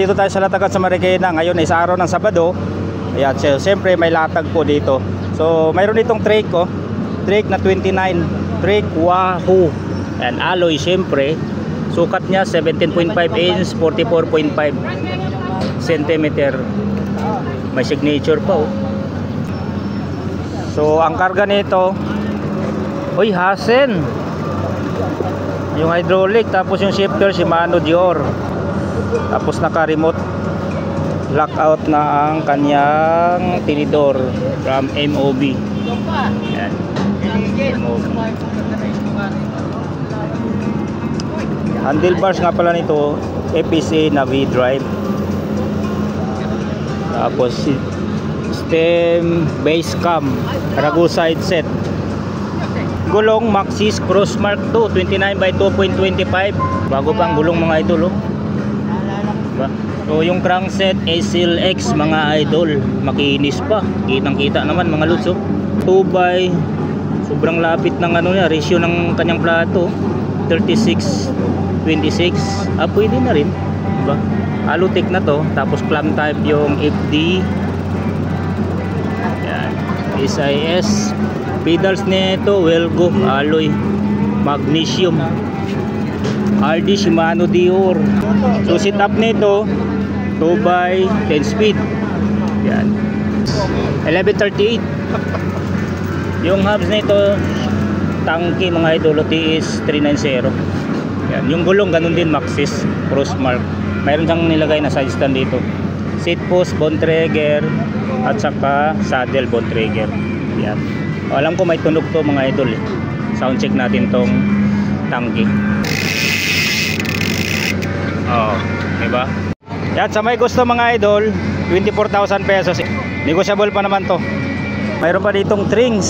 Dito tayo sa Latagan sa Marikina. Ngayon ay sa araw ng Sabado. Ayan, so, siyempre may latag po dito. So mayroon itong trake ko. Trake na 29. Trake Wahoo. Ayan, alloy siyempre. Sukat niya 17.5 inch, 44.5 cm. May signature pa oh. So ang karga nito, uy, Hasen. Yung hydraulic, tapos yung shifter Shimano Dior. Tapos naka-remote lockout na ang kanyang tinidor from MOB. Yan. MOB. Handlebars nga pala nito, FPC na V-drive. Tapos stem base cam, Ragu side set. Gulong Maxxis Crossmark 2, 29 by 2.25. Bago pang gulong mga idol oh. Diba? So yung crankset SLX mga idol, makinis pa. Kitang kita naman mga lods oh. 2 by, sobrang lapit ng ano niya, ratio ng kanyang plato 36-26. Pwede na rin diba? Alutech na to. Tapos clamp type yung FD. Yan. SIS. Pedals nito Welgo alloy magnesium. RD Shimano Dior. So sit up nito 2 by 10 speed. Yan. 1138. Yung hubs nito Tanki mga idol TS 390. Yan. Yung gulong ganun din Maxxis Crossmark. Mayroon siyang nilagay na side stand dito. Seat post Bontrager at saka saddle Bontrager. Yan. Alam ko may tunog to mga idol eh. Sound check natin tong tangke. Oh, diba? Yan, sa may gusto mga idol, 24,000 pesos. Negotiable pa naman to. Mayroon pa ditong Trings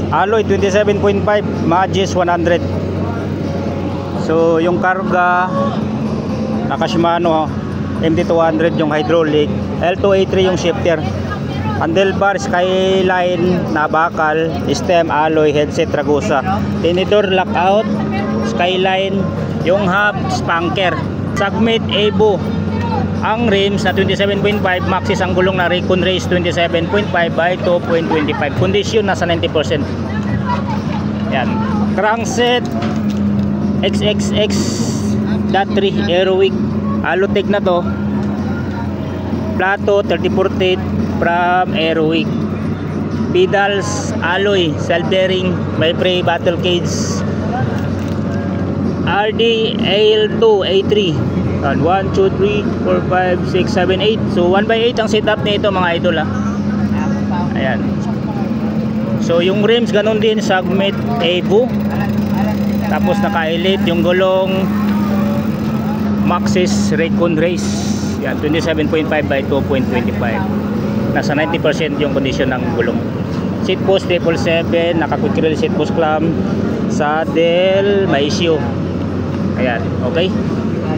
alloy 27.5 Magis 100. So yung karga naka Shimano MT200 yung hydraulic, L2A3 yung shifter. Handlebar Skyline na bakal, stem alloy, headset Ragusa, tinidor lockout Skyline, yung hub spanker, Submit Evo. Ang rims na 27.5, Maxxis ang gulong na Recon Race 27.5 by 2.25. Condition nasa 90%. Yan. Crankset XXX.3 Aerowick. Alutech na to. Plato 3040 from Aerowick. Pedals alloy, self-bearing, may pre battle cage. RD AL2 A3. 1, 2, 3, 4, 5, 6, 7, 8. So 1 by 8 ang setup nito mga idol ha. Ayan. So yung rims ganun din, Submit Evo. Tapos naka-elite yung gulong Maxxis Recon Race. Yan, 27.5 by 2.25. Nasa 90% yung condition ng gulong. Seat post 777, naka-quick release seat post clamp, saddle may issue. Ayan, okay.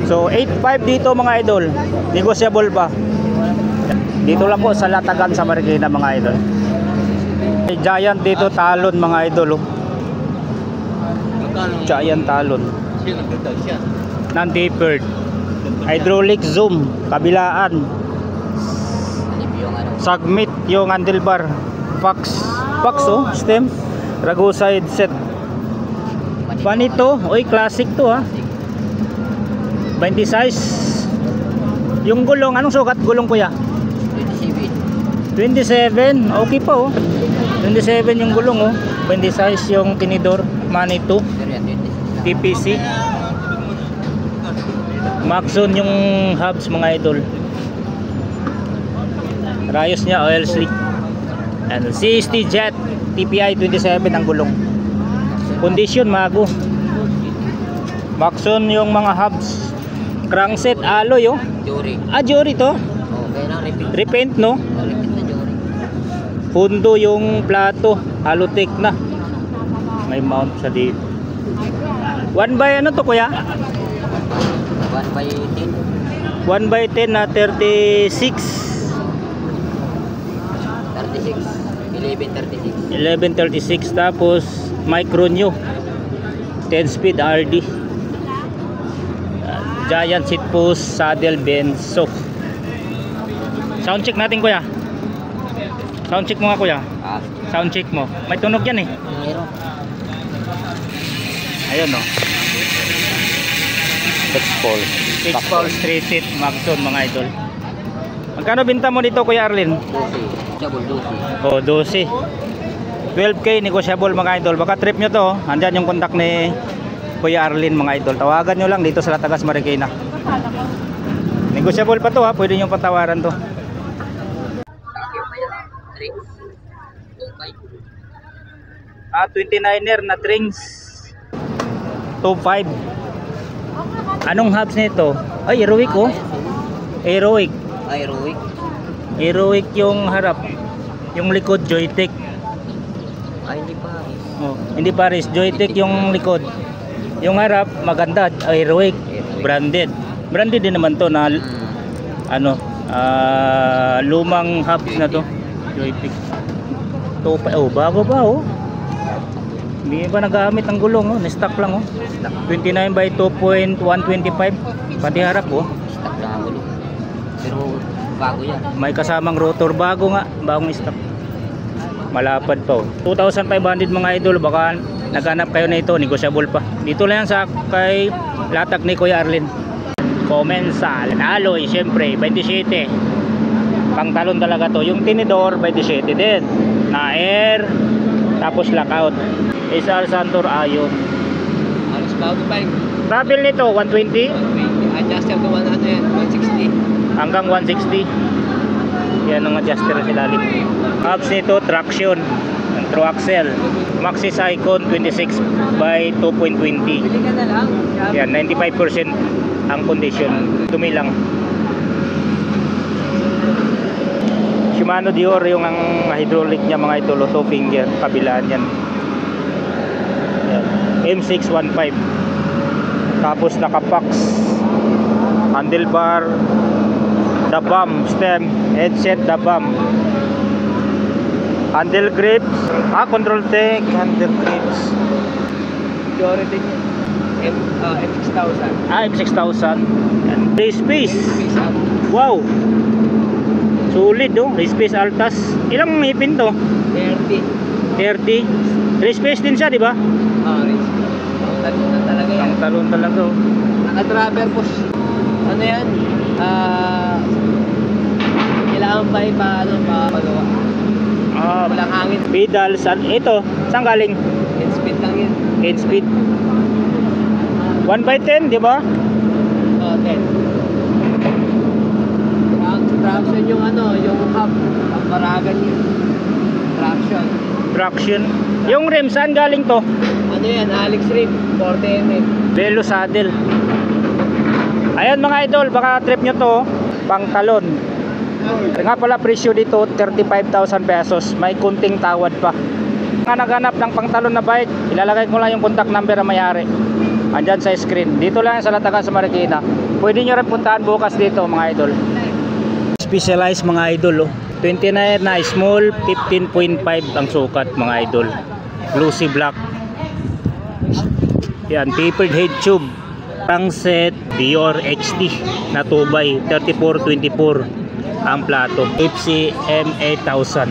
So 8.5 dito mga idol. Negotiable pa. Dito lang po sa Latagan sa Marikina mga idol. May Giant dito talon mga idol oh. Giant talon. Non-tapered. Hydraulic zoom, kabilaan. Submit yung handlebar. Fox oh, stem. Ragu side set. Panito, oy classic to ha. 20 size. Yung gulong, anong sukat gulong kuya? 27. Okay pa oh. 27 yung gulong oh. 20 size yung tinidor. Manito. TPC. Maxon yung hubs mga idol. Rayos niya oil slick. And CST Jet TPI 27 ang gulong. Condition mago. Maxon yung mga hubs. Crankset alloy oh. Jory. Jory to. Okay lang, Repaint no. repeat na Jory. Pundo yung plato, Alutech na. May mount sa dito. 1 by ano to kuya? 1 by 10. 1 by 10 na 36. 36. 1136 tapos micro nyo 10 speed RD. Giant seat post, saddle benzo. Sound check natin kuya. Sound check mo nga kuya. Ah, Sound check mo. May tunog yan eh. meron. Ayun no. 6 balls. 6 balls 3 seat Maxon mga idol. Magkano binta mo dito Kuya Arlin? 12. Double 12. Oh, 12. 12k negotiable mga idol. Baka trip nyo to. Andyan yung contact ni Kuya Arlin mga idol. Tawagan nyo lang dito sa Latagas Marikina. Negotiable pa to ha. Pwede nyo patawaran to. Ah, 29er na Trings 2.5. Anong hubs nito? Ay, Heroic oh. Heroic. Ay, Heroic. Heroic yung harap. Yung likod Joytech. Ay, hindi pa. Oh, hindi pares, Joytech yung likod. Yung harap maganda, Heroic, branded. Branded din naman to na ano, lumang hubs na to. Joytech. To pa, oh, bago ba oh. Hindi pa nagamit ng gulong oh, ni-stock lang oh. 29 by 2.125 pati harap oh. Stock lang ako. Pero bago yan. May kasamang rotor, bago nga, bagong stock. Malapad pa oh. 2,500 mga idol, baka naghanap kayo na ito, negotiable pa. Dito lang yan sa kay Latag ni Kuya Arlin. Comensal, alloy, syempre 27. Pangtalon talaga to. Yung tinidor 27 din. Na air, tapos lockout. SR Santor Ayo. Alas bago pa rin. Travel nito 120 Adjuster ko 100 yan. 160. hanggang 160. Yan ang adjuster sa ilalim. Hubs nito traction, through axle. Maxxis Icon 26 by 2.20. Bili ka na lang. Yan 95% ang condition. Tumi lang. Shimano Dior yung ang hydraulic niya mga idol, 2 finger kabilaan yan. M615. Tapos nakapax handlebar, dabam, stem, headset, dabam, handle grips, control tank, handle grips. Dior din yan. M6000. M6000. Race space. Space up. Wow. Solid oh. Race space Altas. Ilang hipin to? 30. 30. Race space din siya, di ba? Race. Talon na talaga yan. Ang talon talaga oh. Naka-driver po. Ano yan? Kailangan pa pagawa. Walang hangin. Pedals. Ito, saan galing? 10 speed lang yan. 10 speed. 1/10, di ba? 10. Ang traction yung yung hub. Ang baragan yun. Traction. Traction. Yung rim, saan galing to? Ano yan? Alex Rim. 40mm. Velo saddle. Ayan mga idol, baka trip nyo to. Pangtalon. Nga pala presyo dito 35,000 pesos. May kunting tawad pa. Nga naghanap ng pangtalon na bike, ilalagay ko lang yung contact number ng may-ari. Andyan sa screen. Dito lang sa Latagas sa Marikina. Pwede nyo rin puntahan bukas dito mga idol. Specialized mga idol oh. 29 na small, 15.5 ang sukat mga idol. Glossy black. Yan, tapered head tube. Ang set Dior XT na 2x 3424 ang plato. FC M8000.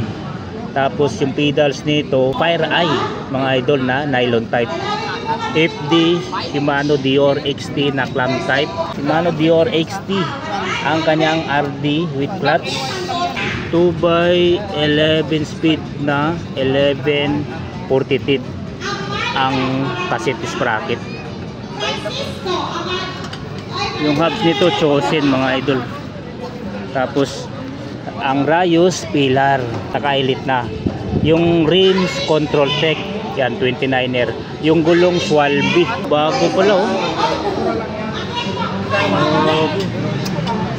Tapos yung pedals nito Fire Eye mga idol na nylon type. FD Shimano Dior XT na clamp type. Shimano Dior XT ang kanyang RD with clutch. 2x11 speed na 1140 teeth ang cassette sprocket. Yung hubs nito Chosen mga idol. Tapos ang rayos Pilar, naka-elite na. Yung rims Control Tech, yan 29er. Yung gulong Swalby, bago pala oh.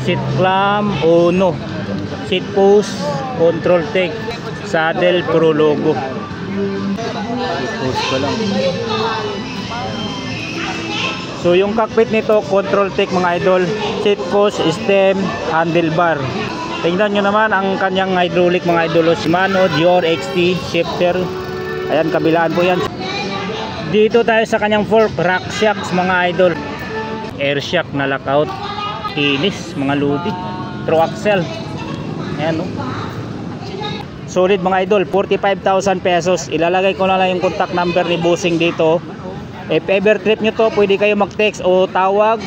Seat clamp Ono. Seat post Control Tech. Saddle Pro logo. Seat post pa lang. So yung cockpit nito Control Tech mga idol. Seat post, stem, handlebar. Tingnan nyo naman ang kanyang hydraulic mga idol. Shimano Dior XT shifter. Ayan, kabilaan po yan. Dito tayo sa kanyang fork rack shocks mga idol. Air shock na lockout. Kinis mga ludi. Through axle. Ayan, no? Solid mga idol, 45,000 pesos. Ilalagay ko na lang yung contact number ni Bossing dito. If ever trip nyo to, pwede kayo mag-text o tawag.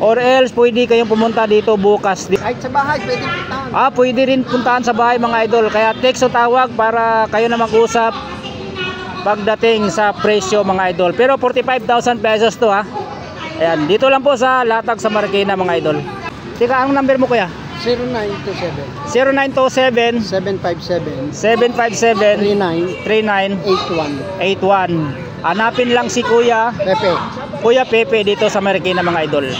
Or else, pwede kayong pumunta dito bukas. Kahit sa bahay, pwede puntahan. Pwede rin puntahan sa bahay mga idol. Kaya text o tawag para kayo na mag-usap pagdating sa presyo mga idol. Pero 45,000 pesos to ha. Ayan, dito lang po sa Latag sa Marikina mga idol. Tika, anong number mo kuya? 0927 0927 757 757 39 81. Hanapin lang si Kuya Pepe. Pepe dito sa Marikina mga idol.